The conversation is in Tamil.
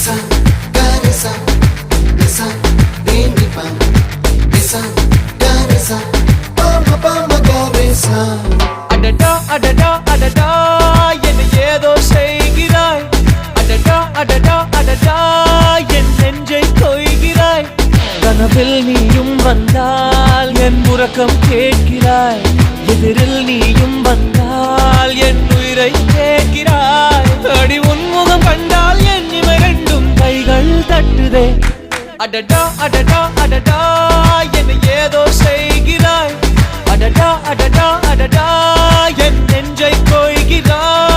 Nisa, Garisa, Nisa, Ninipa, Nisa, Garisa, Pama Pama Garisa. அடடா அடடா அடடா என்ன ஏதோ செய்கிறாய் அடடா அடடா அடடா என் நெஞ்சை கொய்கிறாய் கனவில் நீயும் வந்தால் என் உறக்கம் கேட்கிறாய் எதிரில் நீயும் வந்தால் என் உயிரை கேட்கிறாய் அடி உன்முகம் கண்டால் என் இவை ரெண்டும் கைகள் தட்டுதே அடடா அடடா அடடா என்ன ஏதோ செய்கிறாய் அடடா அடடா அடடா என் நெஞ்சை கொய்கிறாய்